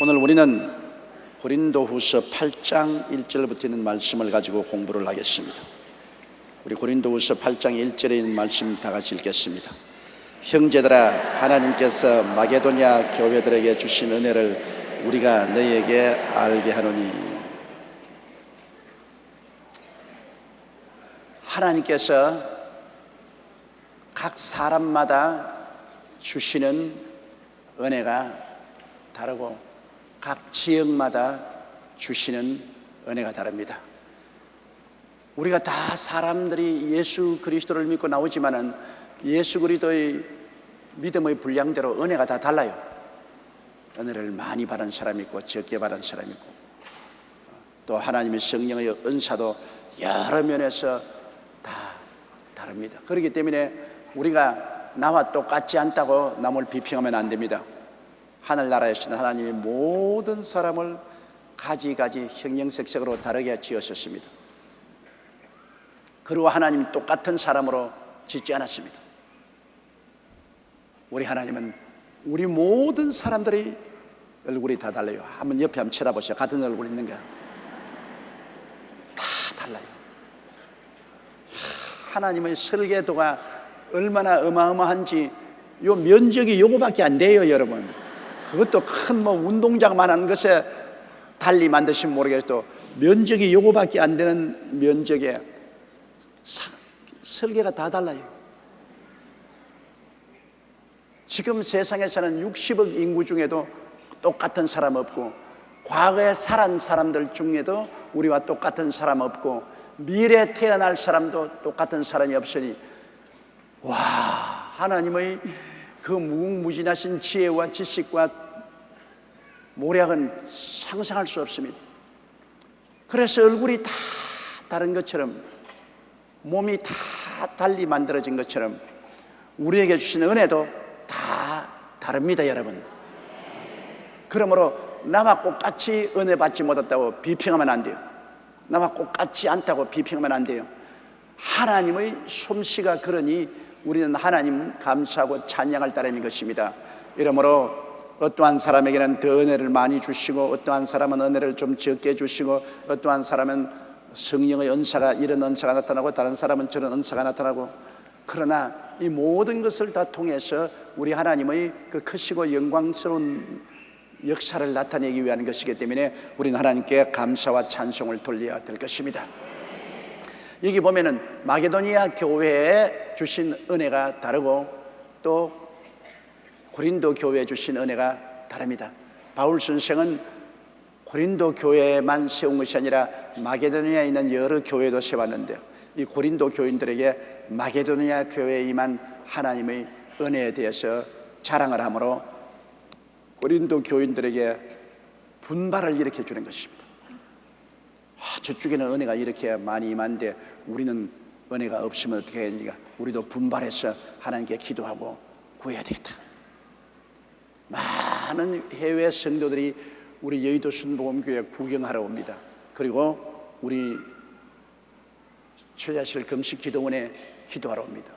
오늘 우리는 고린도후서 8장 1절부터 있는 말씀을 가지고 공부를 하겠습니다. 우리 고린도후서 8장 1절에 있는 말씀 다 같이 읽겠습니다. 형제들아, 하나님께서 마게도냐 교회들에게 주신 은혜를 우리가 너희에게 알게 하노니. 하나님께서 각 사람마다 주시는 은혜가 다르고 각 지역마다 주시는 은혜가 다릅니다. 우리가 다 사람들이 예수 그리스도를 믿고 나오지만은 예수 그리스도의 믿음의 분량대로 은혜가 다 달라요. 은혜를 많이 받은 사람이 있고 적게 받은 사람이 있고, 또 하나님의 성령의 은사도 여러 면에서 다 다릅니다. 그렇기 때문에 우리가 나와 똑같지 않다고 남을 비평하면 안 됩니다. 하늘나라에서는 하나님이 모든 사람을 가지가지 형형색색으로 다르게 지으셨습니다. 그리고 하나님이 똑같은 사람으로 짓지 않았습니다. 우리 하나님은 우리 모든 사람들이 얼굴이 다 달라요. 한번 옆에 한번 쳐다보세요. 같은 얼굴 있는가? 다 달라요. 하나님의 설계도가 얼마나 어마어마한지, 요 면적이 요거밖에 안 돼요, 여러분. 그것도 큰 운동장만한 것에 달리 만드시면 모르겠어도 면적이 요거밖에 안 되는 면적에 설계가 다 달라요. 지금 세상에서는 60억 인구 중에도 똑같은 사람 없고, 과거에 살은 사람들 중에도 우리와 똑같은 사람 없고, 미래에 태어날 사람도 똑같은 사람이 없으니, 와, 하나님의 그 무궁무진하신 지혜와 지식과 모략은 상상할 수 없습니다. 그래서 얼굴이 다 다른 것처럼, 몸이 다 달리 만들어진 것처럼 우리에게 주신 은혜도 다 다릅니다, 여러분. 그러므로 나와 똑같이 은혜 받지 못했다고 비평하면 안 돼요. 나와 똑같지 않다고 비평하면 안 돼요. 하나님의 솜씨가 그러니 우리는 하나님 감사하고 찬양할 따름인 것입니다. 이러므로 어떠한 사람에게는 더 은혜를 많이 주시고, 어떠한 사람은 은혜를 좀 적게 주시고, 어떠한 사람은 성령의 은사가 이런 은사가 나타나고, 다른 사람은 저런 은사가 나타나고, 그러나 이 모든 것을 다 통해서 우리 하나님의 그 크시고 영광스러운 역사를 나타내기 위한 것이기 때문에 우리는 하나님께 감사와 찬송을 돌려야 될 것입니다. 여기 보면은 마게도니아 교회에 주신 은혜가 다르고, 또 고린도 교회에 주신 은혜가 다릅니다. 바울 선생은 고린도 교회만 세운 것이 아니라 마게도니아에 있는 여러 교회도 세웠는데, 이 고린도 교인들에게 마게도니아 교회에 임한 하나님의 은혜에 대해서 자랑을 하므로 고린도 교인들에게 분발을 일으켜 주는 것입니다. 저쪽에는 은혜가 이렇게 많이 임한데 우리는 은혜가 없으면 어떻게 해야 되니까, 우리도 분발해서 하나님께 기도하고 구해야 되겠다. 많은 해외 성도들이 우리 여의도 순복음교회 구경하러 옵니다. 그리고 우리 처자실 금식 기도원에 기도하러 옵니다.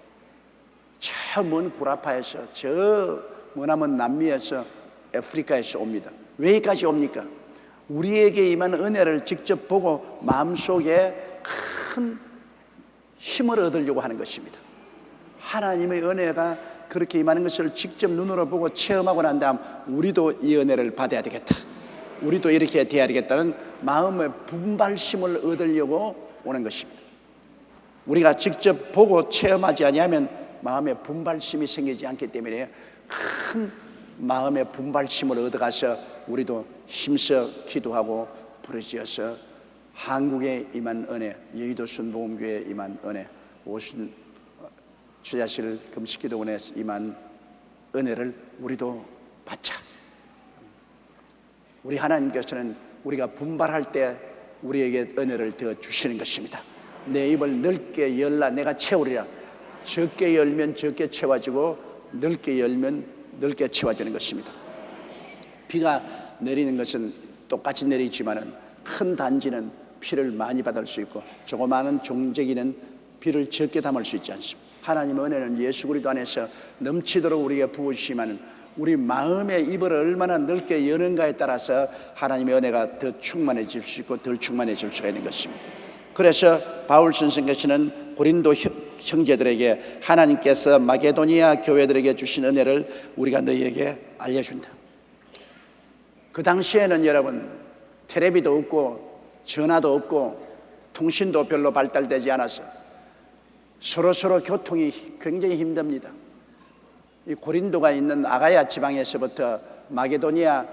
저 먼 구라파에서, 저 머나먼 남미에서, 아프리카에서 옵니다. 왜 여기까지 옵니까? 우리에게 임한 은혜를 직접 보고 마음속에 큰 힘을 얻으려고 하는 것입니다. 하나님의 은혜가 그렇게 임하는 것을 직접 눈으로 보고 체험하고 난 다음 우리도 이 은혜를 받아야 되겠다, 우리도 이렇게 돼야 되겠다는 마음의 분발심을 얻으려고 오는 것입니다. 우리가 직접 보고 체험하지 아니하면 마음의 분발심이 생기지 않기 때문에 큰 마음의 분발심을 얻어가서 우리도 힘써 기도하고 부르짖어서 한국에 임한 은혜, 여의도 순복음교회에 임한 은혜, 오순 주야실 금식기도원에 임한 은혜를 우리도 받자. 우리 하나님께서는 우리가 분발할 때 우리에게 은혜를 더 주시는 것입니다. 내 입을 넓게 열라 내가 채우리라. 적게 열면 적게 채워지고, 넓게 열면 넓게 채워지는 것입니다. 비가 내리는 것은 똑같이 내리지만은 큰 단지는 비를 많이 받을 수 있고, 조그마한 종재기는 비를 적게 담을 수 있지 않습니다. 하나님의 은혜는 예수 그리스도 안에서 넘치도록 우리에게 부어주시면 우리 마음의 입을 얼마나 넓게 여는가에 따라서 하나님의 은혜가 더 충만해질 수 있고 덜 충만해질 수가 있는 것입니다. 그래서 바울 선생께서는 고린도 형제들에게 하나님께서 마게도니아 교회들에게 주신 은혜를 우리가 너희에게 알려준다. 그 당시에는 여러분 텔레비도 없고 전화도 없고 통신도 별로 발달되지 않아서 서로 교통이 굉장히 힘듭니다. 이 고린도가 있는 아가야 지방에서부터 마게도니아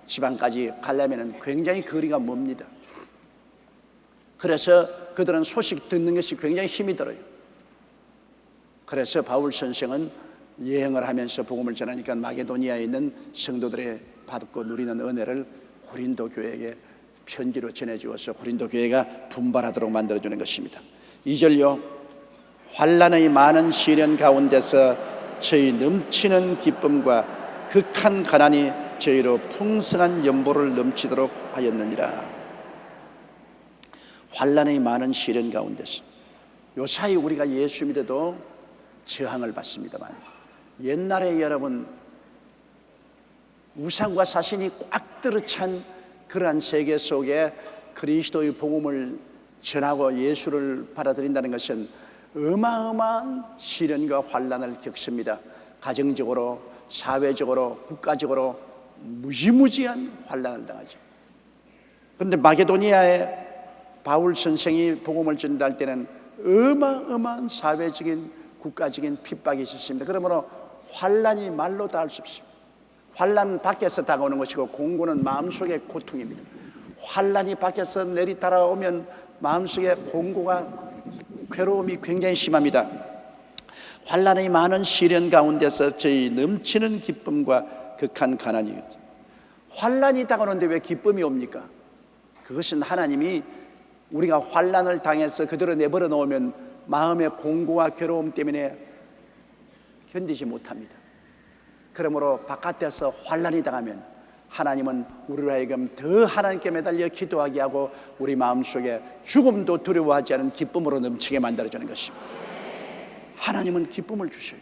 지방까지 가려면 굉장히 거리가 멉니다. 그래서 그들은 소식 듣는 것이 굉장히 힘이 들어요. 그래서 바울 선생은 여행을 하면서 복음을 전하니까 마게도니아에 있는 성도들의 받고 누리는 은혜를 고린도 교회에게 편지로 전해주어서 고린도 교회가 분발하도록 만들어주는 것입니다. 2절요. 환난의 많은 시련 가운데서 저희 넘치는 기쁨과 극한 가난이 저희로 풍성한 연보를 넘치도록 하였느니라. 환난의 많은 시련 가운데서 요사이 우리가 예수 믿어도 저항을 받습니다만 옛날에 여러분 우상과 사신이 꽉 들어찬 그러한 세계 속에 그리스도의 복음을 전하고 예수를 받아들인다는 것은 어마어마한 시련과 환난을 겪습니다. 가정적으로, 사회적으로, 국가적으로 무지무지한 환난을 당하죠. 그런데 마게도니아에 바울 선생이 복음을 전달 때는 어마어마한 사회적인 국가적인 핍박이 있었습니다. 그러므로 환난이 말로 다 할 수 없습니다. 환난 밖에서 다가오는 것이고 공고는 마음속의 고통입니다. 환난이 밖에서 내리 따라오면 마음속의 공고가 괴로움이 굉장히 심합니다. 환난의 많은 시련 가운데서 저희 넘치는 기쁨과 극한 가난이 환난이 다가오는데 왜 기쁨이 옵니까? 그것은 하나님이 우리가 환난을 당해서 그대로 내버려 놓으면 마음의 공고와 괴로움 때문에 견디지 못합니다. 그러므로 바깥에서 환난이 당하면 하나님은 우리로 하여금 더 하나님께 매달려 기도하게 하고 우리 마음속에 죽음도 두려워하지 않은 기쁨으로 넘치게 만들어주는 것입니다. 하나님은 기쁨을 주셔요.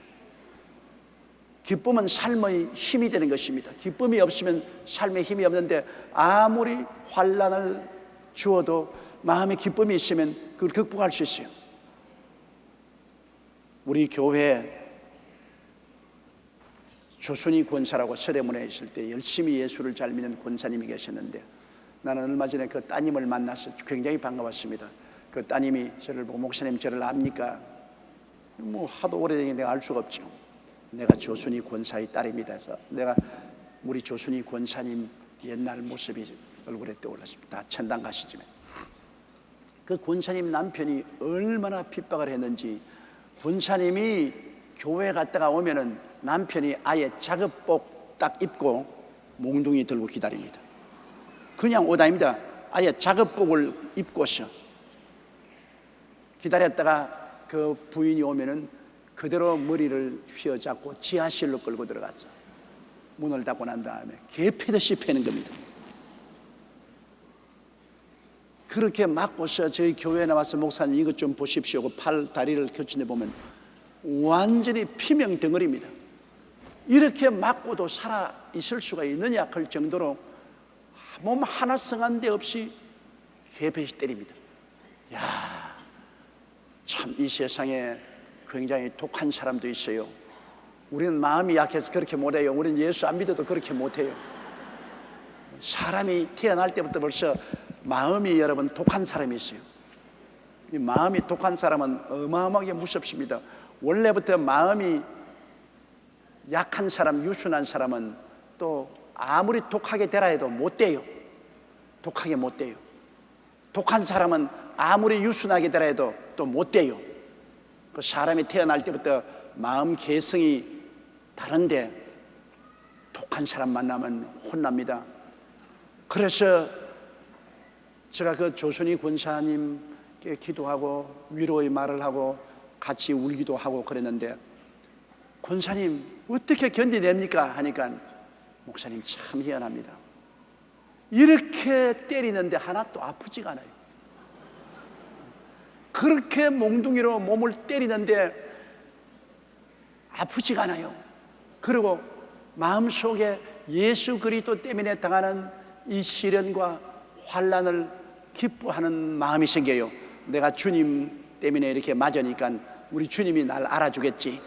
기쁨은 삶의 힘이 되는 것입니다. 기쁨이 없으면 삶에 힘이 없는데 아무리 환난을 주어도 마음에 기쁨이 있으면 그걸 극복할 수 있어요. 우리 교회 조순희 권사라고 설해문에 있을 때 열심히 예수를 잘 믿는 권사님이 계셨는데 나는 얼마 전에 그 따님을 만나서 굉장히 반가웠습니다. 그 따님이 저를 보고 목사님 저를 압니까? 뭐 하도 오래되니 내가 알 수가 없죠. 내가 조순희 권사의 딸입니다. 해서 내가 우리 조순희 권사님 옛날 모습이 얼굴에 떠올랐습니다. 다 천당 가시지만 그 권사님 남편이 얼마나 핍박을 했는지 권사님이 교회 갔다가 오면은 남편이 아예 작업복 딱 입고 몽둥이 들고 기다립니다. 그냥 옷 아닙니다. 아예 작업복을 입고서 기다렸다가 그 부인이 오면은 그대로 머리를 휘어잡고 지하실로 끌고 들어갔어. 문을 닫고 난 다음에 개 패듯이 패는 겁니다. 그렇게 맞고서 저희 교회에 나와서 목사님 이것 좀 보십시오. 팔 다리를 켜진데 보면 완전히 피명 덩어리입니다. 이렇게 맞고도 살아 있을 수가 있느냐 할 정도로 몸 하나 성한 데 없이 개패시 때립니다. 야, 참 이 세상에 굉장히 독한 사람도 있어요. 우리는 마음이 약해서 그렇게 못해요. 우리는 예수 안 믿어도 그렇게 못해요. 사람이 태어날 때부터 벌써 마음이 여러분 독한 사람이 있어요. 이 마음이 독한 사람은 어마어마하게 무섭습니다. 원래부터 마음이 약한 사람, 유순한 사람은 또 아무리 독하게 되라 해도 못 돼요. 독하게 못 돼요. 독한 사람은 아무리 유순하게 되라 해도 또 못 돼요. 그 사람이 태어날 때부터 마음 개성이 다른데 독한 사람 만나면 혼납니다. 그래서 제가 그 조순희 권사님께 기도하고 위로의 말을 하고 같이 울기도 하고 그랬는데 권사님 어떻게 견디냅니까? 하니까 목사님 참 희한합니다. 이렇게 때리는데 하나도 아프지가 않아요. 그렇게 몽둥이로 몸을 때리는데 아프지가 않아요. 그리고 마음속에 예수 그리스도 때문에 당하는 이 시련과 환난을 기뻐하는 마음이 생겨요. 내가 주님 때문에 이렇게 맞으니까 우리 주님이 날 알아주겠지.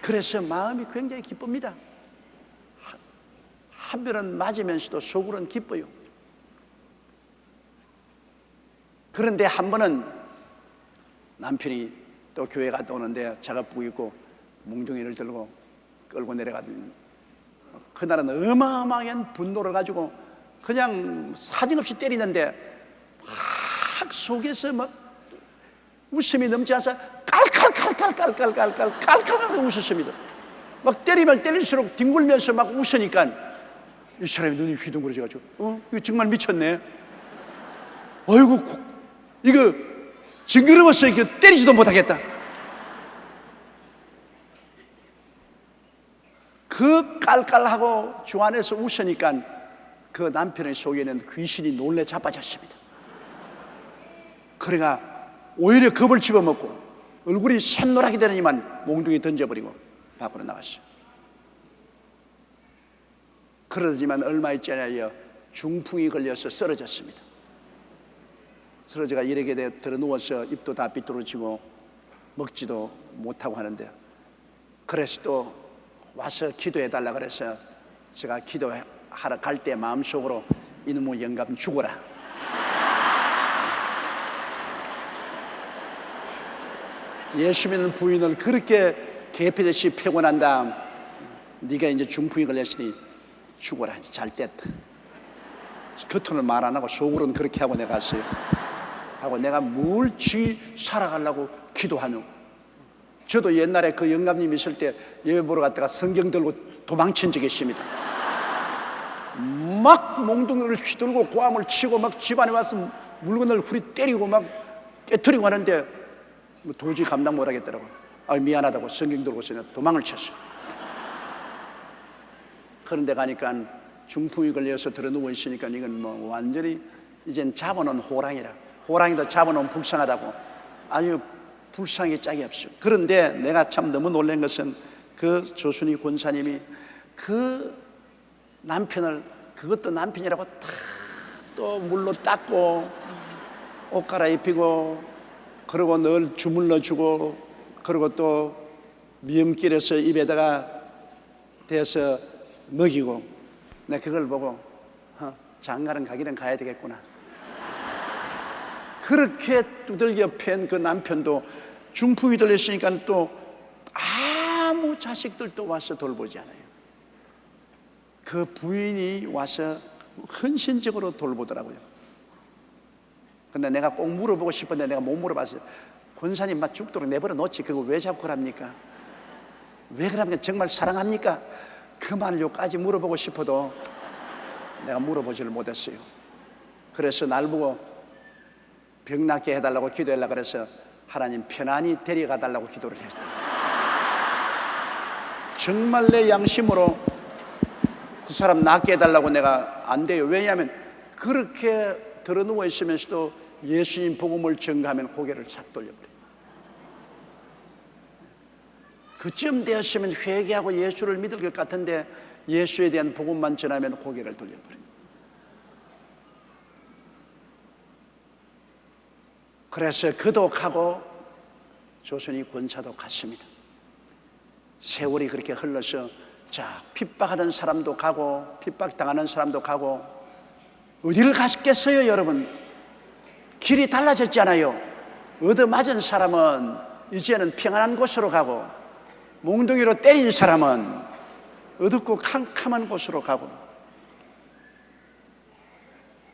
그래서 마음이 굉장히 기쁩니다. 한편은 맞으면서도 속으로는 기뻐요. 그런데 한 번은 남편이 또 교회 갔다 오는데 작업복 입고 몽둥이를 들고 끌고 내려가더니 그날은 어마어마한 분노를 가지고 그냥 사정없이 때리는데 막 속에서 막 웃음이 넘쳐서 깔깔깔깔깔깔깔깔깔깔 웃었습니다. 막 때리면 때릴수록 뒹굴면서 막 웃으니까 이 사람이 눈이 휘둥그러져가지고 이거 정말 미쳤네. 어이구 이거 징그러워서 이거 때리지도 못하겠다. 그 깔깔하고 주 안에서 웃으니까 그 남편의 속에는 귀신이 놀래 자빠졌습니다. 그래가 오히려 겁을 집어먹고 얼굴이 샛노랗게 되더니만 몽둥이 던져버리고 밖으로 나갔어요. 그러지만 얼마 있지 않아요 중풍이 걸려서 쓰러졌습니다. 쓰러져가 이렇게 들어 누워서 입도 다 삐뚤어지고 먹지도 못하고 하는데, 그래서 또 와서 기도해달라 그래서 제가 기도하러 갈 때 마음속으로 이놈의 영감 죽어라, 예수 믿는 부인을 그렇게 개패듯이 패고 난 다음 네가 이제 중풍이 걸렸으니 죽어라, 잘 됐다. 겉으로는 말 안 하고 속으로는 그렇게 하고 내가 갔어요. 하고 내가 뭘 살아가려고 기도하노. 저도 옛날에 그 영감님 있을 때 예배 보러 갔다가 성경 들고 도망친 적이 있습니다. 막 몽둥이를 휘둘고 고함을 치고 막 집안에 와서 물건을 후리 때리고 막 깨트리고 하는데 뭐 도저히 감당 못 하겠더라고요. 미안하다고 성경 들고서 도망을 쳤어요. 그런데 가니까 중풍이 걸려서 들어 누워 있으니까 이건 뭐 완전히 이젠 잡아놓은 호랑이라, 호랑이도 잡아놓으면 불쌍하다고 아주 불쌍하게 짝이 없어요. 그런데 내가 참 너무 놀란 것은 그 조순희 권사님이 그 남편을, 그것도 남편이라고 다 또 물로 닦고 옷 갈아입히고 그리고 늘 주물러 주고 그리고 또 미음길에서 입에다가 대서 먹이고, 내가 그걸 보고 장가는 가기는 가야 되겠구나. 그렇게 두들겨 팬 그 남편도 중풍이 들렸으니까 또 아무 자식들도 와서 돌보지 않아요. 그 부인이 와서 헌신적으로 돌보더라고요. 근데 내가 꼭 물어보고 싶었는데 내가 못 물어봤어요. 권사님 막 죽도록 내버려 놓지 그거 왜 자꾸 그럽니까? 왜 그럽니까? 정말 사랑합니까? 그 말을 요까지 물어보고 싶어도 내가 물어보지를 못했어요. 그래서 날 보고 병 낫게 해달라고 기도하려고 그래서 하나님 편안히 데려가 달라고 기도를 했다. 정말 내 양심으로 그 사람 낫게 해달라고 내가 안 돼요. 왜냐하면 그렇게 들어 누워 있으면서도 예수님 복음을 전가하면 고개를 싹 돌려버려요. 그쯤 되었으면 회개하고 예수를 믿을 것 같은데 예수에 대한 복음만 전하면 고개를 돌려버려요. 그래서 그도 가고 조선이 권사도 갔습니다. 세월이 그렇게 흘러서 자, 핍박하던 사람도 가고 핍박당하는 사람도 가고 어디를 갔겠어요 여러분? 길이 달라졌잖아요. 얻어맞은 사람은 이제는 평안한 곳으로 가고 몽둥이로 때린 사람은 어둡고 캄캄한 곳으로 가고,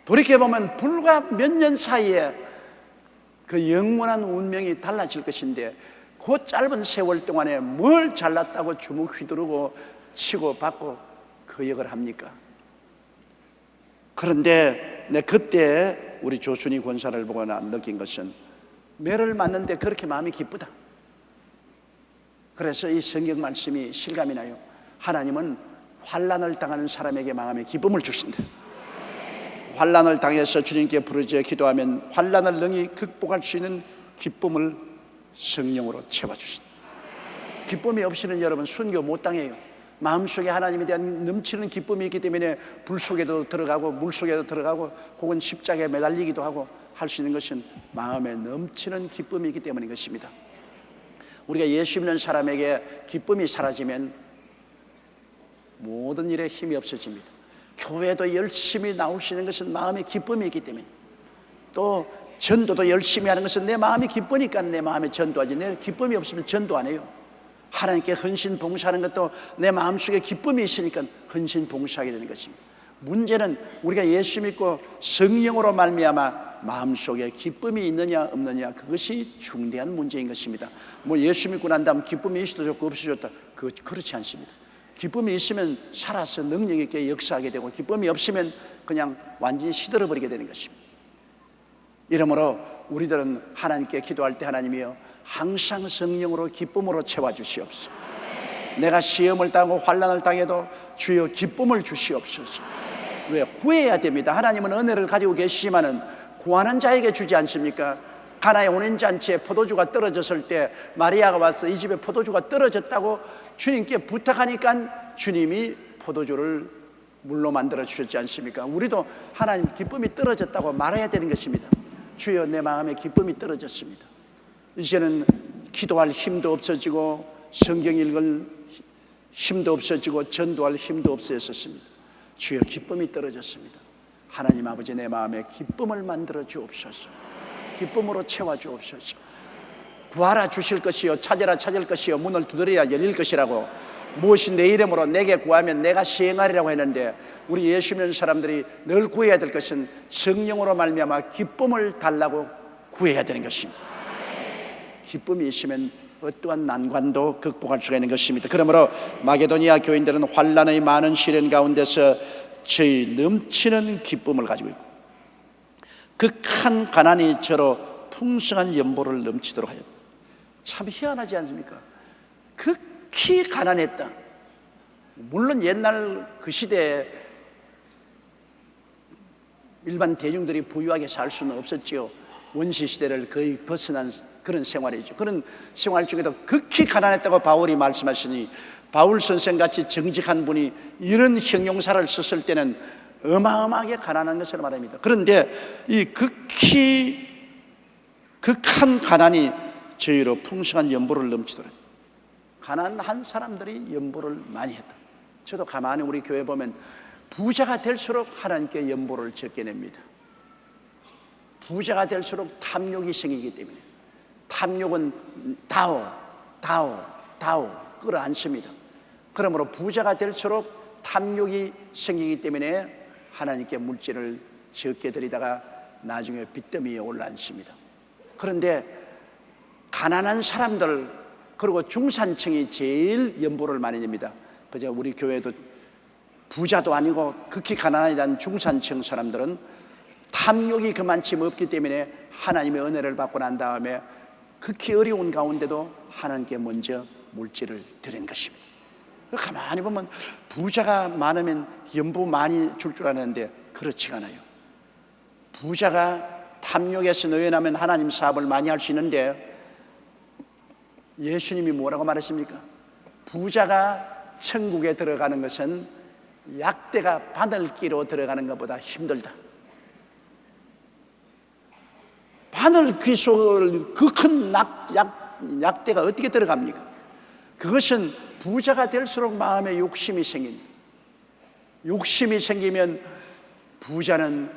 돌이켜보면 불과 몇 년 사이에 그 영원한 운명이 달라질 것인데 그 짧은 세월 동안에 뭘 잘났다고 주먹 휘두르고 치고 받고 그 역을 합니까? 그런데 내 그때 우리 조순희 권사를 보고 느낀 것은 매를 맞는데 그렇게 마음이 기쁘다. 그래서 이 성경 말씀이 실감이 나요. 하나님은 환난을 당하는 사람에게 마음의 기쁨을 주신다. 환난을 당해서 주님께 부르짖어 기도하면 환난을 능히 극복할 수 있는 기쁨을 성령으로 채워주신다. 기쁨이 없이는 여러분 순교 못 당해요. 마음속에 하나님에 대한 넘치는 기쁨이 있기 때문에 불 속에도 들어가고 물 속에도 들어가고 혹은 십자가에 매달리기도 하고 할 수 있는 것은 마음에 넘치는 기쁨이 있기 때문인 것입니다. 우리가 예수 믿는 사람에게 기쁨이 사라지면 모든 일에 힘이 없어집니다. 교회도 열심히 나올 수 있는 것은 마음의 기쁨이 있기 때문에, 또 전도도 열심히 하는 것은 내 마음이 기쁘니까 내 마음에 전도하지, 내 기쁨이 없으면 전도 안 해요. 하나님께 헌신 봉사하는 것도 내 마음속에 기쁨이 있으니까 헌신 봉사하게 되는 것입니다. 문제는 우리가 예수 믿고 성령으로 말미암아 마음속에 기쁨이 있느냐 없느냐, 그것이 중대한 문제인 것입니다. 뭐 예수 믿고 난 다음 기쁨이 있어도 좋고 없어도 좋다, 그렇지 않습니다. 기쁨이 있으면 살아서 능력 있게 역사하게 되고, 기쁨이 없으면 그냥 완전히 시들어버리게 되는 것입니다. 이러므로 우리들은 하나님께 기도할 때, 하나님이여 항상 성령으로 기쁨으로 채워주시옵소서. 내가 시험을 당하고 환난을 당해도 주여 기쁨을 주시옵소서. 왜? 구해야 됩니다. 하나님은 은혜를 가지고 계시지만은 구하는 자에게 주지 않습니까? 가나의 혼인잔치에 포도주가 떨어졌을 때 마리아가 와서 이 집에 포도주가 떨어졌다고 주님께 부탁하니까 주님이 포도주를 물로 만들어 주셨지 않습니까? 우리도 하나님 기쁨이 떨어졌다고 말해야 되는 것입니다. 주여 내 마음에 기쁨이 떨어졌습니다. 이제는 기도할 힘도 없어지고 성경 읽을 힘도 없어지고 전도할 힘도 없어졌습니다. 주여 기쁨이 떨어졌습니다. 하나님 아버지, 내 마음에 기쁨을 만들어 주옵소서. 기쁨으로 채워 주옵소서. 구하라 주실 것이요, 찾으라 찾을 것이요, 문을 두드려야 열릴 것이라고, 무엇이 내 이름으로 내게 구하면 내가 시행하리라고 했는데, 우리 예수 믿는 사람들이 늘 구해야 될 것은 성령으로 말미암아 기쁨을 달라고 구해야 되는 것입니다. 기쁨이 있으면 어떠한 난관도 극복할 수가 있는 것입니다. 그러므로 마게도니아 교인들은 환난의 많은 시련 가운데서 저희 넘치는 기쁨을 가지고 있고, 극한 가난이 저로 풍성한 연보를 넘치도록 하였다. 참 희한하지 않습니까? 극히 가난했다. 물론 옛날 그 시대에 일반 대중들이 부유하게 살 수는 없었지요. 원시 시대를 거의 벗어난 그런 생활이죠. 그런 생활 중에도 극히 가난했다고 바울이 말씀하시니, 바울 선생같이 정직한 분이 이런 형용사를 썼을 때는 어마어마하게 가난한 것을 말합니다. 그런데 이 극한 가난이 저희로 풍성한 연보를 넘치더라. 가난한 사람들이 연보를 많이 했다. 저도 가만히 우리 교회 보면 부자가 될수록 하나님께 연보를 적게 냅니다. 부자가 될수록 탐욕이 생기기 때문에, 탐욕은 다오 끌어안습니다. 그러므로 부자가 될수록 탐욕이 생기기 때문에 하나님께 물질을 적게 드리다가 나중에 빚더미에 올라앉습니다. 그런데 가난한 사람들, 그리고 중산층이 제일 연보를 많이 냅니다. 그저 우리 교회도 부자도 아니고 극히 가난한 중산층 사람들은 탐욕이 그만치 없기 때문에 하나님의 은혜를 받고 난 다음에 극히 어려운 가운데도 하나님께 먼저 물질을 드리는 것입니다. 가만히 보면 부자가 많으면 연보 많이 줄 줄 아는데 그렇지가 않아요. 부자가 탐욕에서 노연하면 하나님 사업을 많이 할 수 있는데, 예수님이 뭐라고 말했습니까? 부자가 천국에 들어가는 것은 약대가 바늘귀로 들어가는 것보다 힘들다. 바늘귀 속을 그 큰 약대가 어떻게 들어갑니까? 그것은 부자가 될수록 마음에 욕심이 생깁니다. 욕심이 생기면 부자는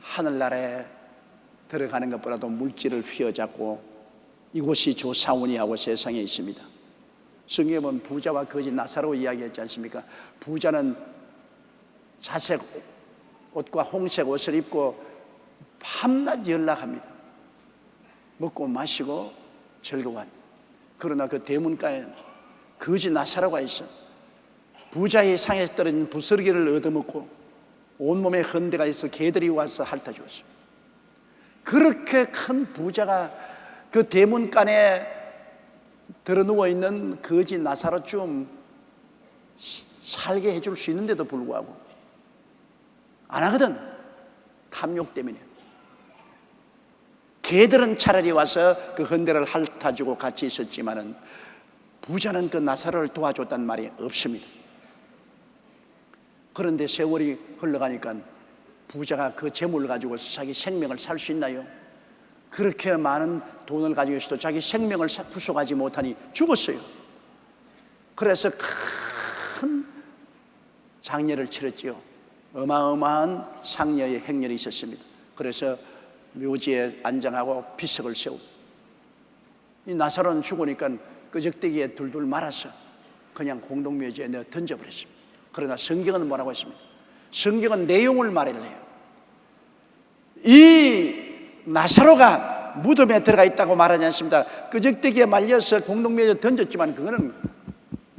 하늘나라에 들어가는 것보다도 물질을 휘어잡고 이곳이 조사오니하고 세상에 있습니다. 성경에 보면 부자와 거지 나사로 이야기했지 않습니까? 부자는 자색 옷과 홍색 옷을 입고 밤낮 연락합니다. 먹고 마시고 즐거워합니다. 그러나 그 대문가에 거지 나사로가 있어. 부자의 상에서 떨어진 부스러기를 얻어먹고 온몸에 헌데가 있어 개들이 와서 핥아주었습니다. 그렇게 큰 부자가 그 대문간에 들어누워있는 거지 나사로 좀 살게 해줄 수 있는데도 불구하고 안 하거든. 탐욕 때문에. 개들은 차라리 와서 그 헌데를 핥아주고 같이 있었지만은 부자는 그 나사로를 도와줬단 말이 없습니다. 그런데 세월이 흘러가니까 부자가 그 재물을 가지고 자기 생명을 살 수 있나요? 그렇게 많은 돈을 가지고 있어도 자기 생명을 구속하지 못하니 죽었어요. 그래서 큰 장례를 치렀지요. 어마어마한 상여의 행렬이 있었습니다. 그래서 묘지에 안장하고 비석을 세우고, 이 나사로는 죽으니까 끄적대기에 둘둘 말아서 그냥 공동묘지에 내어 던져버렸습니다. 그러나 성경은 뭐라고 했습니까? 성경은 내용을 말해요. 이 나사로가 무덤에 들어가 있다고 말하지 않습니다. 끄적대기에 말려서 공동묘지에 던졌지만 그거는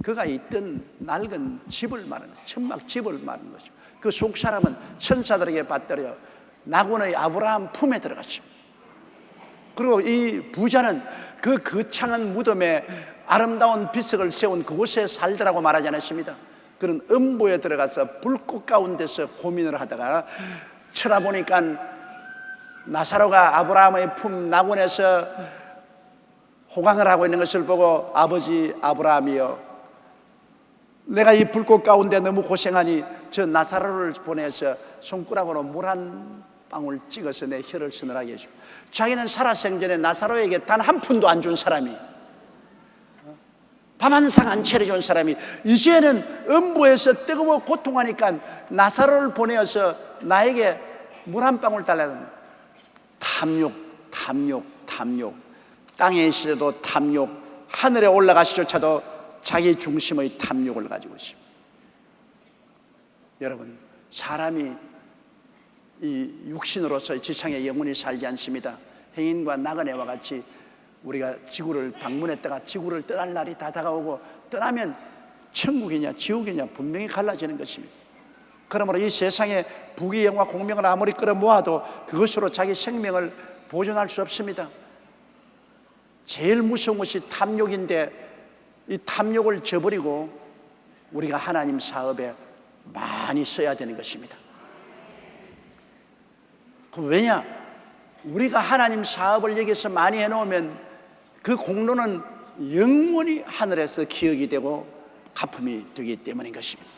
그가 있던 낡은 집을 말하는, 천막 집을 말하는 것이죠. 그 속 사람은 천사들에게 받들여 낙원의 아브라함 품에 들어갔습니다. 그리고 이 부자는 그 거창한 무덤에 아름다운 비석을 세운 그곳에 살더라고 말하지 않았습니다. 그런 음보에 들어가서 불꽃 가운데서 고민을 하다가 쳐다보니까 나사로가 아브라함의 품 낙원에서 호강을 하고 있는 것을 보고, 아버지 아브라함이여, 내가 이 불꽃 가운데 너무 고생하니 저 나사로를 보내서 손가락으로 물 한 방울 찍어서 내 혀를 서늘하게 해주십시오. 자기는 살아생전에 나사로에게 단 한 푼도 안 준 사람이, 밥 한 상 안 차려준 사람이 이제는 음부에서 뜨거워 고통하니까 나사로를 보내어서 나에게 물 한 방울 달라는, 탐욕, 탐욕, 탐욕. 땅에 있어도 탐욕, 하늘에 올라가시조차도 자기 중심의 탐욕을 가지고 있습니다. 여러분, 사람이 이 육신으로서 지상에 영원히 살지 않습니다. 행인과 나그네와 같이 우리가 지구를 방문했다가 지구를 떠날 날이 다 다가오고, 떠나면 천국이냐 지옥이냐 분명히 갈라지는 것입니다. 그러므로 이 세상에 부귀영화 공명을 아무리 끌어모아도 그것으로 자기 생명을 보존할 수 없습니다. 제일 무서운 것이 탐욕인데, 이 탐욕을 저버리고 우리가 하나님 사업에 많이 써야 되는 것입니다. 왜냐? 우리가 하나님 사업을 여기서 많이 해놓으면 그 공로는 영원히 하늘에서 기억이 되고 갚음이 되기 때문인 것입니다.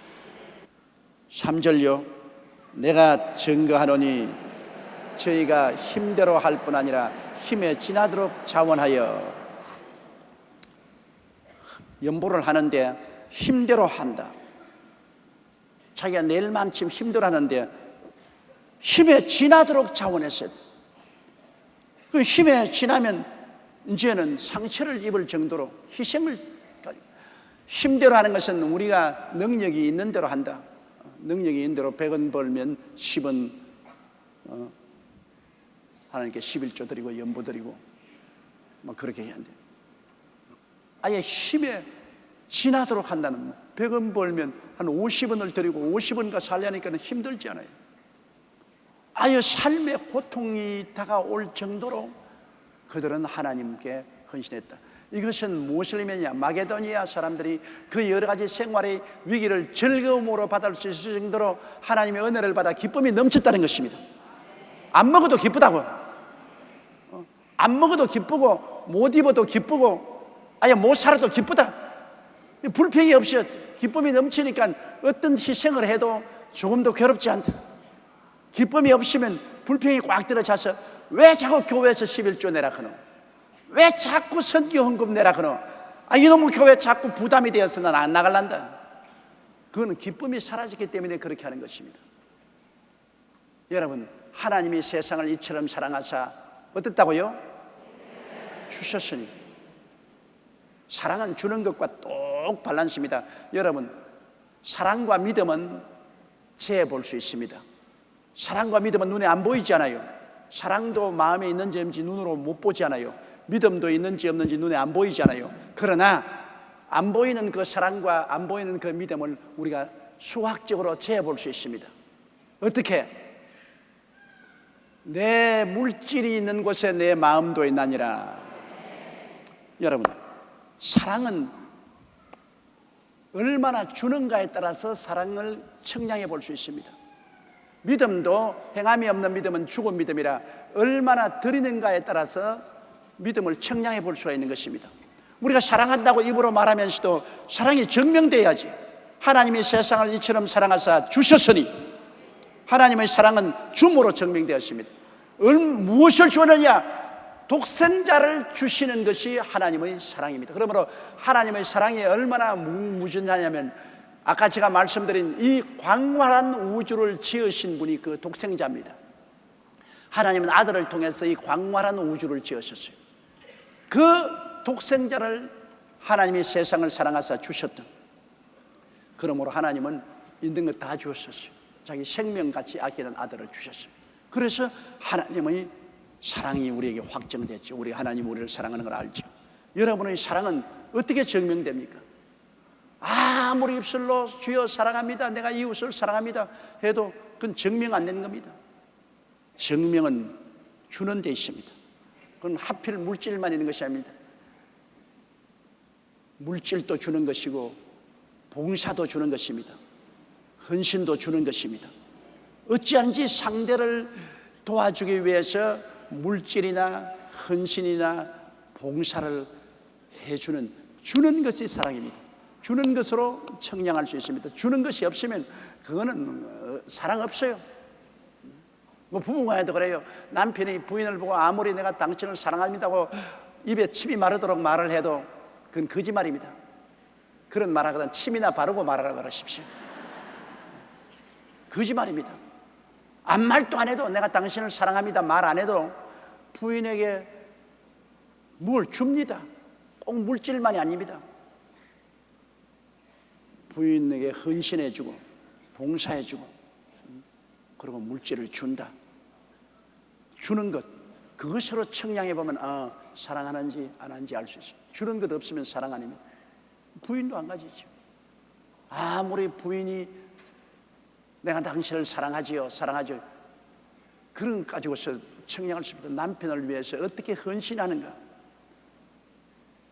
3절요. 내가 증거하노니 저희가 힘대로 할 뿐 아니라 힘에 지나도록 자원하여, 연보를 하는데 힘대로 한다. 자기가 내일만쯤 힘대로 하는데 힘에 지나도록 자원했어요. 그 힘에 지나면 이제는 상처를 입을 정도로 희생을, 힘대로 하는 것은 우리가 능력이 있는 대로 한다. 능력이 있는 대로 100원 벌면 10원 하나님께 11조 드리고 연보 드리고 뭐 그렇게 해야 돼요. 아예 힘에 지나도록 한다는, 100원 벌면 한 50원을 드리고 50원과 살려니까 힘들지 않아요. 아예 삶의 고통이 다가올 정도로 그들은 하나님께 헌신했다. 이것은 무엇을 의미하냐? 마게도니아 사람들이 그 여러 가지 생활의 위기를 즐거움으로 받을 수 있을 정도로 하나님의 은혜를 받아 기쁨이 넘쳤다는 것입니다. 안 먹어도 기쁘다고, 안 먹어도 기쁘고 못 입어도 기쁘고 아예 못 살아도 기쁘다. 불평이 없이 기쁨이 넘치니까 어떤 희생을 해도 조금도 괴롭지 않다. 기쁨이 없으면 불평이 꽉 들어차서 왜 자꾸 교회에서 11조 내라 그노? 왜 자꾸 선교 헌금 내라 그노? 이놈의 교회 자꾸 부담이 되어서 난 안 나갈란다. 그거는 기쁨이 사라졌기 때문에 그렇게 하는 것입니다. 여러분, 하나님이 세상을 이처럼 사랑하사 어떻다고요? 주셨으니. 사랑은 주는 것과 똑 밸런스입니다. 여러분, 사랑과 믿음은 재볼 수 있습니다. 사랑과 믿음은 눈에 안 보이지 않아요. 사랑도 마음에 있는지 없는지 눈으로 못 보지 않아요. 믿음도 있는지 없는지 눈에 안 보이지 않아요. 그러나 안 보이는 그 사랑과 안 보이는 그 믿음을 우리가 수학적으로 재볼 수 있습니다. 어떻게? 내 물질이 있는 곳에 내 마음도 있나니라. 여러분, 사랑은 얼마나 주는가에 따라서 사랑을 측량해 볼 수 있습니다. 믿음도 행함이 없는 믿음은 죽은 믿음이라 얼마나 드리는가에 따라서 믿음을 측량해 볼 수가 있는 것입니다. 우리가 사랑한다고 입으로 말하면서도 사랑이 증명돼야지. 하나님이 세상을 이처럼 사랑하사 주셨으니 하나님의 사랑은 줌으로 증명되었습니다. 무엇을 주느냐? 독생자를 주시는 것이 하나님의 사랑입니다. 그러므로 하나님의 사랑이 얼마나 무궁무진하냐면 아까 제가 말씀드린 이 광활한 우주를 지으신 분이 그 독생자입니다. 하나님은 아들을 통해서 이 광활한 우주를 지으셨어요. 그 독생자를 하나님이 세상을 사랑하사 주셨던, 그러므로 하나님은 있는 것 다 주었었어요. 자기 생명같이 아끼는 아들을 주셨어요. 그래서 하나님의 사랑이 우리에게 확정됐죠. 우리 하나님 우리를 사랑하는 걸 알죠. 여러분의 사랑은 어떻게 증명됩니까? 아무리 입술로 주여 사랑합니다, 내가 이웃을 사랑합니다 해도 그건 증명 안 되는 겁니다. 증명은 주는 데 있습니다. 그건 하필 물질만 있는 것이 아닙니다. 물질도 주는 것이고 봉사도 주는 것입니다. 헌신도 주는 것입니다. 어찌하는지 상대를 도와주기 위해서 물질이나 헌신이나 봉사를 해주는, 주는 것이 사랑입니다. 주는 것으로 청량할 수 있습니다. 주는 것이 없으면 그거는 사랑 없어요. 뭐 부부간에도 그래요. 남편이 부인을 보고 아무리 내가 당신을 사랑합니다고 입에 침이 마르도록 말을 해도 그건 거짓말입니다. 그런 말하거든 침이나 바르고 말하라 그러십시오. 거짓말입니다. 아무 말도 안 해도 내가 당신을 사랑합니다 말 안 해도 부인에게 뭘 줍니다. 꼭 물질만이 아닙니다. 부인에게 헌신해주고 봉사해주고 그리고 물질을 준다. 주는 것, 그것으로 청량해보면 사랑하는지 안 하는지 알 수 있어요. 주는 것 없으면 사랑 아닙니다. 부인도 안 가지죠. 아무리 부인이 내가 당신을 사랑하지요 사랑하죠 그런 것 가지고서 청량할 수 없다. 남편을 위해서 어떻게 헌신하는가,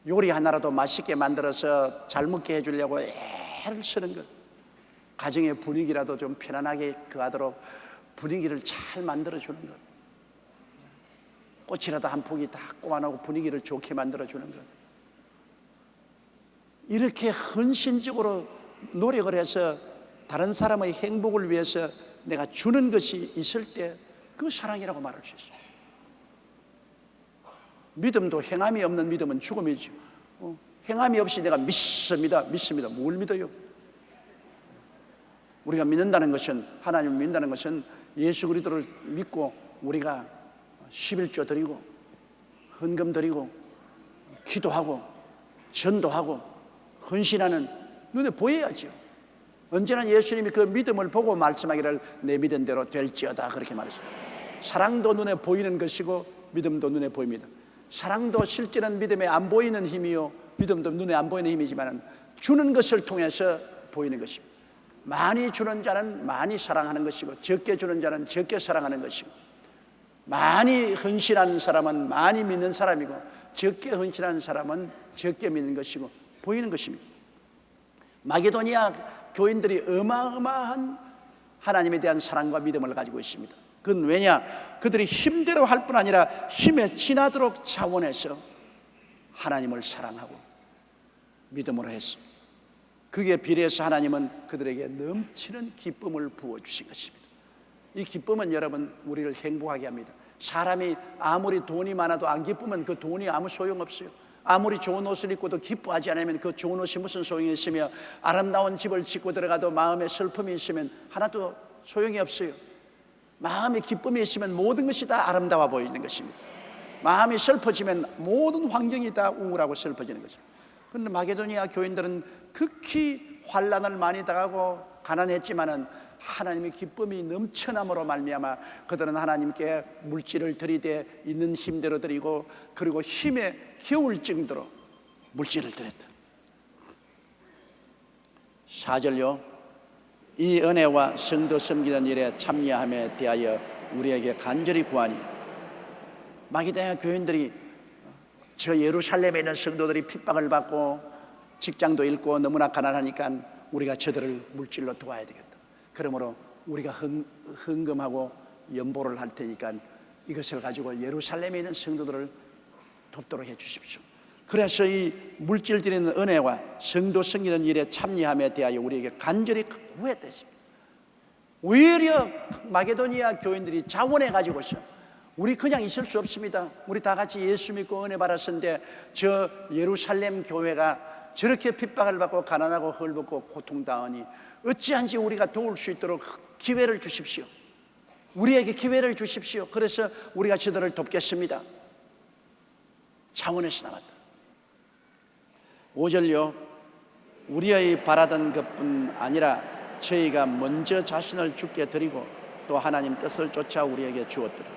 요리 하나라도 맛있게 만들어서 잘 먹게 해주려고 애를 쓰는 것, 가정의 분위기라도 좀 편안하게 가도록 분위기를 잘 만들어주는 것, 꽃이라도 한 포기 다 꽂아놓고 분위기를 좋게 만들어주는 것, 이렇게 헌신적으로 노력을 해서 다른 사람의 행복을 위해서 내가 주는 것이 있을 때 그 사랑이라고 말할 수 있어요. 믿음도 행함이 없는 믿음은 죽음이죠. 행함이 없이 내가 믿습니다. 뭘 믿어요? 우리가 믿는다는 것은, 하나님을 믿는다는 것은 예수 그리스도를 믿고 우리가 11조 드리고 헌금 드리고 기도하고 전도하고 헌신하는, 눈에 보여야죠. 언제나 예수님이 그 믿음을 보고 말씀하기를 내 믿은 대로 될지어다 그렇게 말했습니다. 사랑도 눈에 보이는 것이고 믿음도 눈에 보입니다. 사랑도 실제는 믿음에 안 보이는 힘이요 믿음도 눈에 안 보이는 힘이지만 주는 것을 통해서 보이는 것입니다. 많이 주는 자는 많이 사랑하는 것이고 적게 주는 자는 적게 사랑하는 것이고, 많이 헌신하는 사람은 많이 믿는 사람이고 적게 헌신하는 사람은 적게 믿는 것이고 보이는 것입니다. 마게도니아 교인들이 어마어마한 하나님에 대한 사랑과 믿음을 가지고 있습니다. 그건 왜냐? 그들이 힘대로 할 뿐 아니라 힘에 지나도록 차원해서 하나님을 사랑하고 믿음으로 했습니다. 그게 비례해서 하나님은 그들에게 넘치는 기쁨을 부어주신 것입니다. 이 기쁨은 여러분 우리를 행복하게 합니다. 사람이 아무리 돈이 많아도 안 기쁘면 그 돈이 아무 소용없어요. 아무리 좋은 옷을 입고도 기뻐하지 않으면 그 좋은 옷이 무슨 소용이 있으며, 아름다운 집을 짓고 들어가도 마음에 슬픔이 있으면 하나도 소용이 없어요. 마음에 기쁨이 있으면 모든 것이 다 아름다워 보이는 것입니다. 마음이 슬퍼지면 모든 환경이 다 우울하고 슬퍼지는 것입니다. 그런데 마게도니아 교인들은 극히 환난을 많이 당하고 가난했지만은 하나님의 기쁨이 넘쳐남으로 말미암아 그들은 하나님께 물질을 드리되 있는 힘대로 드리고 그리고 힘에 겨울 정도로 물질을 드렸다. 4절요. 이 은혜와 성도 섬기는 일에 참여함에 대하여 우리에게 간절히 구하니. 마게도니아 교인들이 저 예루살렘에 있는 성도들이 핍박을 받고 직장도 잃고 너무나 가난하니까 우리가 저들을 물질로 도와야 되겠다. 그러므로 우리가 헌금하고 연보를 할 테니까 이것을 가지고 예루살렘에 있는 성도들을 돕도록 해 주십시오. 그래서 이 물질 드리는 은혜와 성도 섬기는 일에 참여함에 대하여 우리에게 간절히 구했다 했습니다. 오히려 마게도니아 교인들이 자원해 가지고서 우리 그냥 있을 수 없습니다. 우리 다 같이 예수 믿고 은혜 받았는데 저 예루살렘 교회가 저렇게 핍박을 받고 가난하고 헐벗고 고통당하니 어찌한지 우리가 도울 수 있도록 기회를 주십시오. 우리에게 기회를 주십시오. 그래서 우리가 저들을 돕겠습니다. 자원해서 나갔다. 5절요. 우리의 바라던 것뿐 아니라 저희가 먼저 자신을 주께 드리고 또 하나님 뜻을 쫓아 우리에게 주었더라.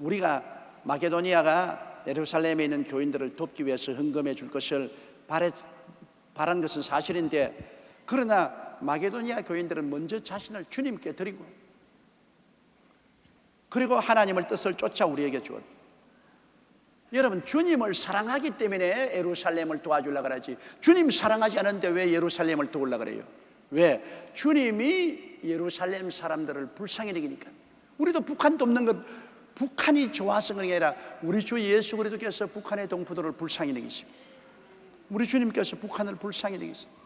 우리가 마게도니아가 예루살렘에 있는 교인들을 돕기 위해서 헌금해 줄 것을 바란 것은 사실인데, 그러나 마게도니아 교인들은 먼저 자신을 주님께 드리고 그리고 하나님의 뜻을 쫓아 우리에게 주었다. 여러분, 주님을 사랑하기 때문에 예루살렘을 도와주려고 그러지, 주님 사랑하지 않은데 왜 예루살렘을 도우려고 그래요? 왜? 주님이 예루살렘 사람들을 불쌍히 여기니까. 우리도 북한 돕는 것, 북한이 좋아서 그런 게 아니라 우리 주 예수 그리스도께서 북한의 동포들을 불쌍히 여기십니다. 우리 주님께서 북한을 불쌍히 여기십니다.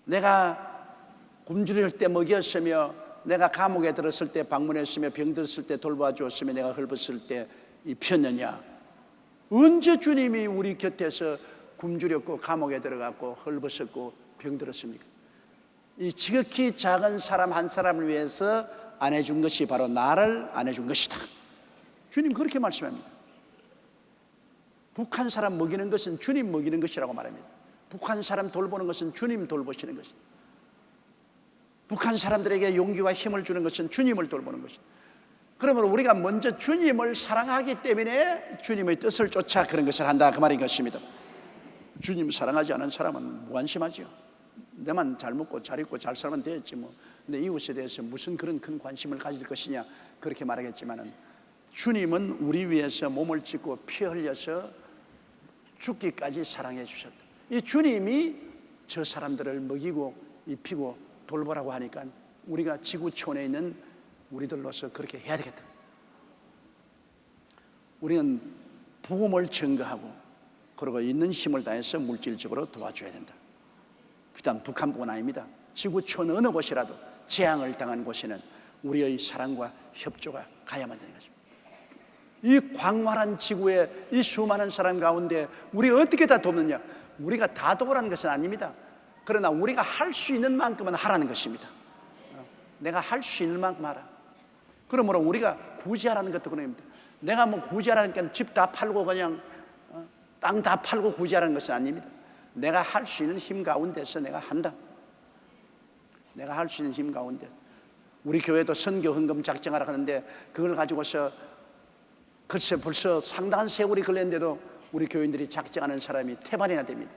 내가 굶주릴 때 먹였으며, 내가 감옥에 들었을 때 방문했으며, 병들었을 때 돌봐주었으며, 내가 헐벗을 때 입혔느냐? 언제 주님이 우리 곁에서 굶주렸고 감옥에 들어갔고 헐벗었고 병들었습니까? 이 지극히 작은 사람 한 사람을 위해서 안 해준 것이 바로 나를 안 해준 것이다. 주님 그렇게 말씀합니다. 북한 사람 먹이는 것은 주님 먹이는 것이라고 말합니다. 북한 사람 돌보는 것은 주님 돌보시는 것이다. 북한 사람들에게 용기와 힘을 주는 것은 주님을 돌보는 것이다. 그러므로 우리가 먼저 주님을 사랑하기 때문에 주님의 뜻을 쫓아 그런 것을 한다, 그 말인 것입니다. 주님 사랑하지 않은 사람은 무관심하죠. 내만 잘 먹고 잘 입고 잘 살면 되겠지 뭐. 내 이웃에 대해서 무슨 그런 큰 관심을 가질 것이냐, 그렇게 말하겠지만은 주님은 우리 위해서 몸을 찢고 피 흘려서 죽기까지 사랑해 주셨다. 이 주님이 저 사람들을 먹이고 입히고 돌보라고 하니까 우리가 지구촌에 있는 우리들로서 그렇게 해야 되겠다. 우리는 복음을 증거하고 그리고 있는 힘을 다해서 물질적으로 도와줘야 된다. 그다음 북한뿐 아닙니다. 지구촌 어느 곳이라도 재앙을 당한 곳에는 우리의 사랑과 협조가 가야만 되는 것입니다. 이 광활한 지구에 이 수많은 사람 가운데 우리 어떻게 다 돕느냐? 우리가 다 도우라는 것은 아닙니다. 그러나 우리가 할 수 있는 만큼은 하라는 것입니다. 내가 할 수 있는 만큼 하라. 그러므로 우리가 구제하라는 것도 그런 겁니다. 내가 뭐 구제하라는 게 집 다 팔고 그냥 땅 다 팔고 구제하라는 것은 아닙니다. 내가 할 수 있는 힘 가운데서 내가 한다. 내가 할 수 있는 힘 가운데. 우리 교회도 선교 헌금 작정하라 하는데 그걸 가지고서 글쎄 벌써 상당한 세월이 걸렸는데도 우리 교인들이 작정하는 사람이 태반이나 됩니다.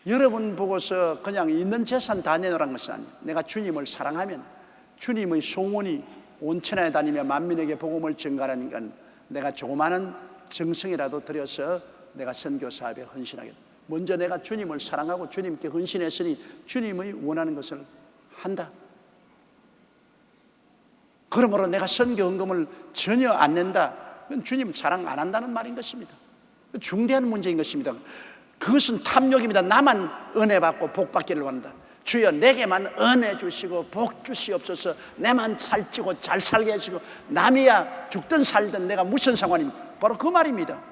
여러분 보고서 그냥 있는 재산 다 내놓으라는 것은 아니에요. 내가 주님을 사랑하면 주님의 소문이 온 천하에 다니며 만민에게 복음을 전가하니까 내가 조그마한 정성이라도 들여서 내가 선교 사업에 헌신하겠다. 먼저 내가 주님을 사랑하고 주님께 헌신했으니 주님의 원하는 것을 한다. 그러므로 내가 선교 헌금을 전혀 안 낸다, 그건 주님 사랑 안 한다는 말인 것입니다. 중대한 문제인 것입니다. 그것은 탐욕입니다. 나만 은혜 받고 복 받기를 원한다. 주여 내게만 은혜 주시고 복 주시옵소서. 내만 살찌고 잘 살게 해주시고 남이야 죽든 살든 내가 무슨 상관입니까? 바로 그 말입니다.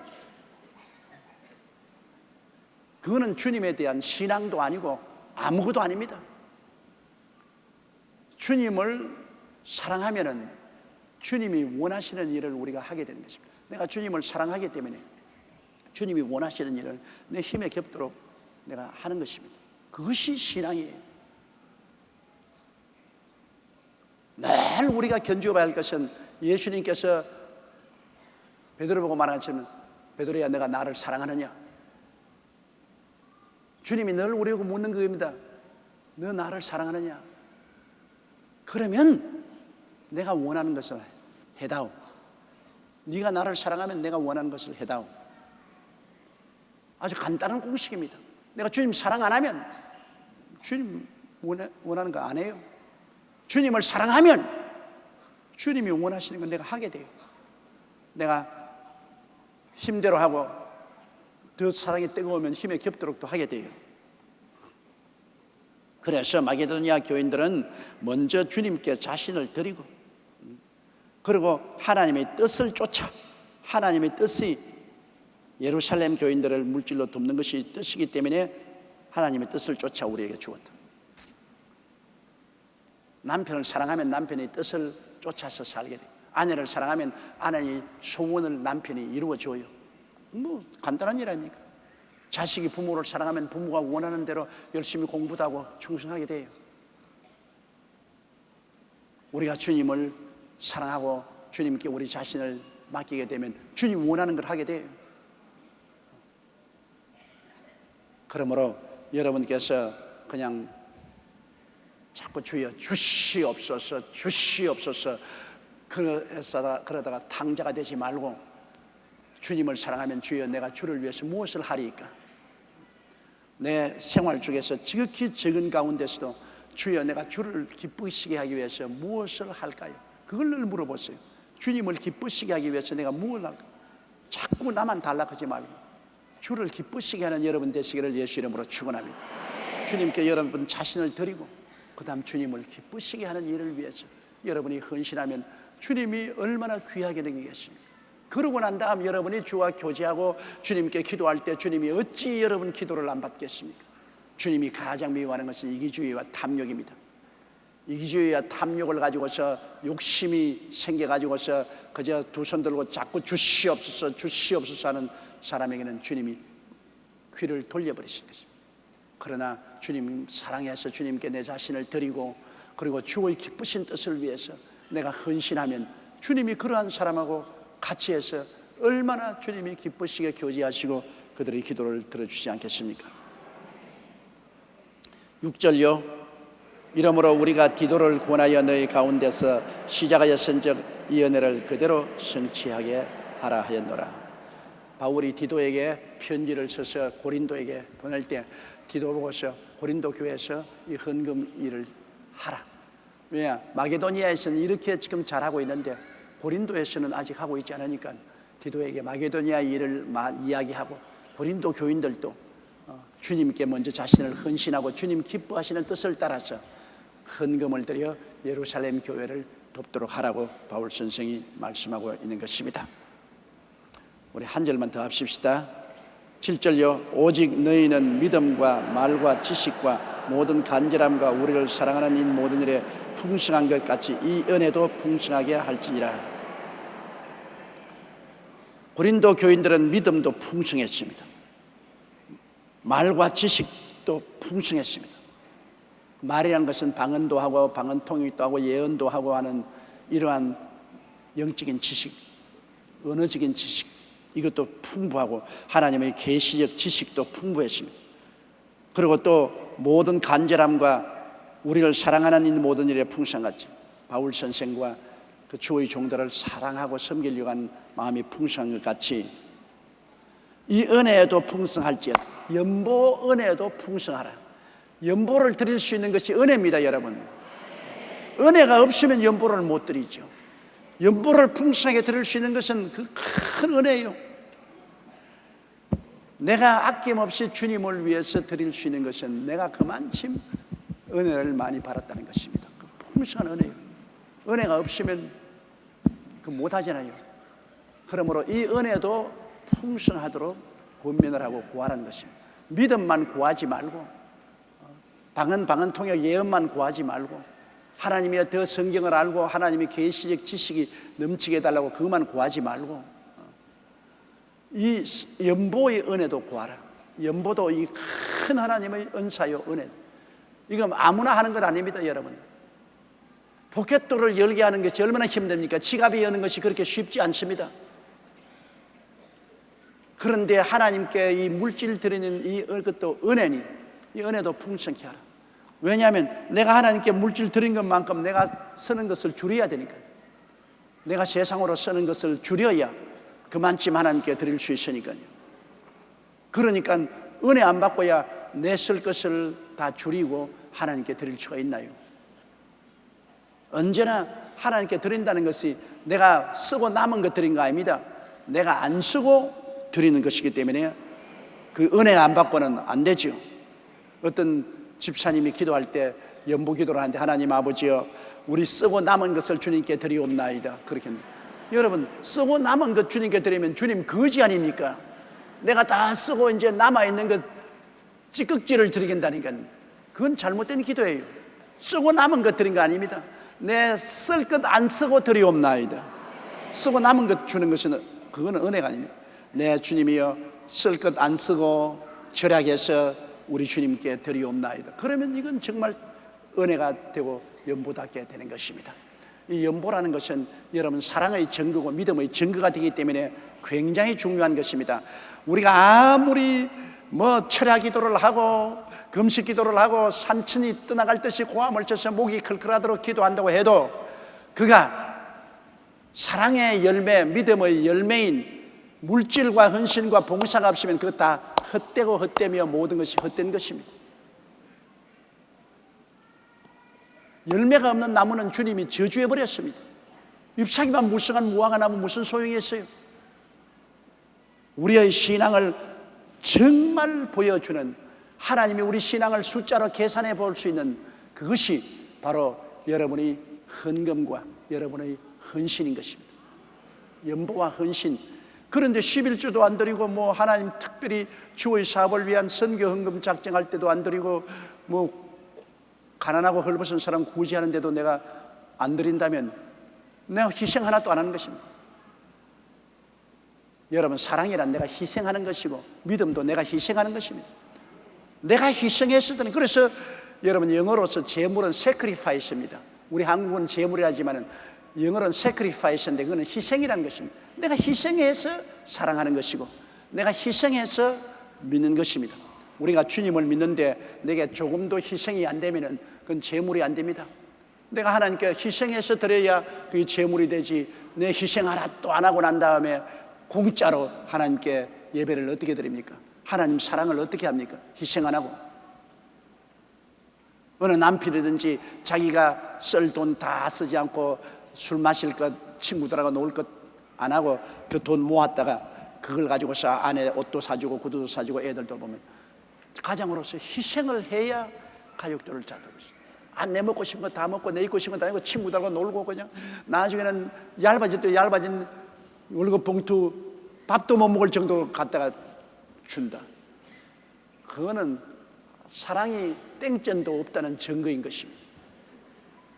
그거는 주님에 대한 신앙도 아니고 아무것도 아닙니다. 주님을 사랑하면은 주님이 원하시는 일을 우리가 하게 되는 것입니다. 내가 주님을 사랑하기 때문에 주님이 원하시는 일을 내 힘에 겹도록 내가 하는 것입니다. 그것이 신앙이에요. 늘 우리가 견주어봐야 할 것은 예수님께서 베드로 보고 말하지만 베드로야 내가 나를 사랑하느냐? 주님이 늘 우리에게 묻는 겁니다. 너 나를 사랑하느냐? 그러면 내가 원하는 것을 해다오. 네가 나를 사랑하면 내가 원하는 것을 해다오. 아주 간단한 공식입니다. 내가 주님 사랑 안 하면 주님 원하는 거 안 해요. 주님을 사랑하면 주님이 원하시는 건 내가 하게 돼요. 내가 힘대로 하고 더 사랑이 뜨거우면 힘에 겹도록 또 하게 돼요. 그래서 마게도니아 교인들은 먼저 주님께 자신을 드리고, 그리고 하나님의 뜻을 쫓아, 하나님의 뜻이 예루살렘 교인들을 물질로 돕는 것이 뜻이기 때문에 하나님의 뜻을 쫓아 우리에게 주었다. 남편을 사랑하면 남편의 뜻을 쫓아서 살게 돼. 아내를 사랑하면 아내의 소원을 남편이 이루어줘요. 뭐 간단한 일 아닙니까? 자식이 부모를 사랑하면 부모가 원하는 대로 열심히 공부도 하고 충성하게 돼요. 우리가 주님을 사랑하고 주님께 우리 자신을 맡기게 되면 주님 원하는 걸 하게 돼요. 그러므로 여러분께서 그냥 자꾸 주여 주시옵소서 주시옵소서 그러다가 탕자가 되지 말고, 주님을 사랑하면 주여 내가 주를 위해서 무엇을 하리이까? 내 생활 중에서 지극히 적은 가운데서도 주여 내가 주를 기쁘시게 하기 위해서 무엇을 할까요? 그걸 늘 물어보세요. 주님을 기쁘시게 하기 위해서 내가 무엇을 할까? 자꾸 나만 달라하지 말고 주를 기쁘시게 하는 여러분 되시기를 예수 이름으로 축원합니다. 주님께 여러분 자신을 드리고 그 다음 주님을 기쁘시게 하는 일을 위해서 여러분이 헌신하면 주님이 얼마나 귀하게 느끼겠습니까? 그러고 난 다음 여러분이 주와 교제하고 주님께 기도할 때 주님이 어찌 여러분 기도를 안 받겠습니까? 주님이 가장 미워하는 것은 이기주의와 탐욕입니다. 이기주의와 탐욕을 가지고서 욕심이 생겨가지고서 그저 두 손 들고 자꾸 주시옵소서 주시옵소서 하는 사람에게는 주님이 귀를 돌려버리실 것입니다. 그러나 주님 사랑해서 주님께 내 자신을 드리고 그리고 주의 기쁘신 뜻을 위해서 내가 헌신하면 주님이 그러한 사람하고 같이 해서 얼마나 주님이 기쁘시게 교제하시고 그들의 기도를 들어주지 않겠습니까? 6절요. 이러므로 우리가 디도를 권하여 너희 가운데서 시작하였은즉 이 은혜를 그대로 성취하게 하라 하였노라. 바울이 디도에게 편지를 써서 고린도에게 보낼 때 디도 보고서 고린도 교회에서 이 헌금 일을 하라. 왜냐? 마게도니아에서는 이렇게 지금 잘하고 있는데 고린도에서는 아직 하고 있지 않으니까 디도에게 마게도니아 일을 이야기하고 고린도 교인들도 주님께 먼저 자신을 헌신하고 주님 기뻐하시는 뜻을 따라서 헌금을 드려 예루살렘 교회를 돕도록 하라고 바울 선생이 말씀하고 있는 것입니다. 우리 한 절만 더 합시다. 7절요. 오직 너희는 믿음과 말과 지식과 모든 간절함과 우리를 사랑하는 이 모든 일에 풍성한 것 같이 이 은혜도 풍성하게 할지니라. 고린도 교인들은 믿음도 풍성했습니다. 말과 지식도 풍성했습니다. 말이라는 것은 방언도 하고 방언통역도 하고 예언도 하고 하는 이러한 영적인 지식, 언어적인 지식, 이것도 풍부하고 하나님의 계시적 지식도 풍부했습니다. 그리고 또 모든 간절함과 우리를 사랑하는 이 모든 일에 풍성하지. 바울 선생과 그 주의 종들을 사랑하고 섬기려고 하는 마음이 풍성한 것 같이 이 은혜에도 풍성할지어다. 연보 은혜에도 풍성하라. 연보를 드릴 수 있는 것이 은혜입니다, 여러분. 은혜가 없으면 연보를 못 드리죠. 연보를 풍성하게 드릴 수 있는 것은 그 큰 은혜예요. 내가 아낌없이 주님을 위해서 드릴 수 있는 것은 내가 그만큼 은혜를 많이 받았다는 것입니다. 그 풍성한 은혜예요. 은혜가 없으면 그 못하잖아요. 그러므로 이 은혜도 풍성하도록 권면을 하고 구하라는 것입니다. 믿음만 구하지 말고 방언 통역 예언만 구하지 말고 하나님의 더 성경을 알고 하나님의 계시적 지식이 넘치게 해달라고 그것만 구하지 말고 이 연보의 은혜도 구하라. 연보도 이 큰 하나님의 은사요 은혜. 이건 아무나 하는 것 아닙니다, 여러분. 포켓도를 열게 하는 것이 얼마나 힘듭니까? 지갑이 여는 것이 그렇게 쉽지 않습니다. 그런데 하나님께 이 물질 드리는 이 것도 은혜니 이 은혜도 풍성케 하라. 왜냐하면 내가 하나님께 물질 드린 것만큼 내가 쓰는 것을 줄여야 되니까. 내가 세상으로 쓰는 것을 줄여야 그만큼 하나님께 드릴 수 있으니까요. 그러니까 은혜 안 받고야 내 쓸 것을 다 줄이고 하나님께 드릴 수가 있나요? 언제나 하나님께 드린다는 것이 내가 쓰고 남은 것 드린 거 아닙니다. 내가 안 쓰고 드리는 것이기 때문에 그 은혜 안 받고는 안 되죠. 어떤 집사님이 기도할 때 연부 기도를 하는데, 하나님 아버지여, 우리 쓰고 남은 것을 주님께 드리옵나이다, 그렇게 합니다. 여러분, 쓰고 남은 것 주님께 드리면 주님 거지 아닙니까? 내가 다 쓰고 이제 남아있는 것 찌꺼기를 드리겠다니까, 그건 잘못된 기도예요. 쓰고 남은 것 드린 거 아닙니다. 내 쓸 것 안 쓰고 드리옵나이다. 쓰고 남은 것 주는 것은 그거는 은혜가 아닙니다. 내 주님이여, 쓸 것 안 쓰고 절약해서 우리 주님께 드리옵나이다. 그러면 이건 정말 은혜가 되고 연보답게 되는 것입니다. 이 연보라는 것은 여러분 사랑의 증거고 믿음의 증거가 되기 때문에 굉장히 중요한 것입니다. 우리가 아무리 철야 기도를 하고 금식 기도를 하고 산천이 떠나갈 듯이 고함을 쳐서 목이 클클하도록 기도한다고 해도 그가 사랑의 열매, 믿음의 열매인 물질과 헌신과 봉사가 없으면 그것 다 헛되고 헛되며 모든 것이 헛된 것입니다. 열매가 없는 나무는 주님이 저주해 버렸습니다. 잎사귀만 무성한 무화과 나무 무슨 소용이 있어요? 우리의 신앙을 정말 보여주는, 하나님이 우리 신앙을 숫자로 계산해 볼 수 있는 그것이 바로 여러분의 헌금과 여러분의 헌신인 것입니다. 연보와 헌신. 그런데 11조도 안 드리고 하나님 특별히 주의 사업을 위한 선교 헌금 작정할 때도 안 드리고 가난하고 헐벗은 사람 구제하는데도 내가 안 드린다면 내가 희생 하나도 안 하는 것입니다. 여러분, 사랑이란 내가 희생하는 것이고 믿음도 내가 희생하는 것입니다. 내가 희생했을 때는, 그래서 여러분 영어로서 재물은 sacrifice입니다. 우리 한국은 재물이라지만 영어로는 sacrifice인데 그거는 희생이라는 것입니다. 내가 희생해서 사랑하는 것이고 내가 희생해서 믿는 것입니다. 우리가 주님을 믿는데 내게 조금도 희생이 안 되면 그건 재물이 안 됩니다. 내가 하나님께 희생해서 드려야 그게 재물이 되지, 내 희생 하나도 안 하고 난 다음에 공짜로 하나님께 예배를 어떻게 드립니까? 하나님 사랑을 어떻게 합니까? 희생 안 하고. 어느 남편이든지 자기가 쓸 돈 다 쓰지 않고 술 마실 것, 친구들하고 놀 것 안 하고 그 돈 모았다가 그걸 가지고서 아내 옷도 사주고 구두도 사주고 애들도 보면 가장으로서 희생을 해야 가족들을 잘 돌보죠. 내 먹고 싶은 거 다 먹고 내 입고 싶은 거 다 입고 친구들하고 놀고 그냥 나중에는 얇아진 월급 봉투 밥도 못 먹을 정도로 갖다가 준다. 그거는 사랑이 땡전도 없다는 증거인 것입니다.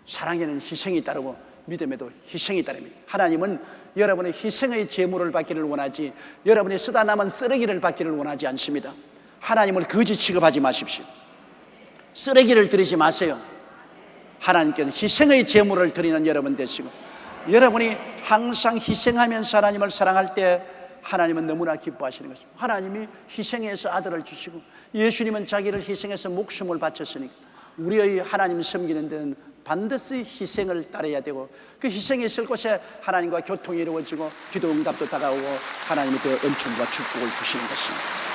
사랑에는 희생이 따르고 믿음에도 희생이 따릅니다. 하나님은 여러분의 희생의 제물을 받기를 원하지 여러분이 쓰다 남은 쓰레기를 받기를 원하지 않습니다. 하나님을 거지 취급하지 마십시오. 쓰레기를 드리지 마세요. 하나님께는 희생의 제물을 드리는 여러분 되시고, 여러분이 항상 희생하면서 하나님을 사랑할 때 하나님은 너무나 기뻐하시는 것입니다. 하나님이 희생해서 아들을 주시고 예수님은 자기를 희생해서 목숨을 바쳤으니까 우리의 하나님 섬기는 데는 반드시 희생을 따라야 되고, 그 희생이 있을 곳에 하나님과 교통이 이루어지고 기도 응답도 다가오고 하나님의 그 은총과 축복을 주시는 것입니다.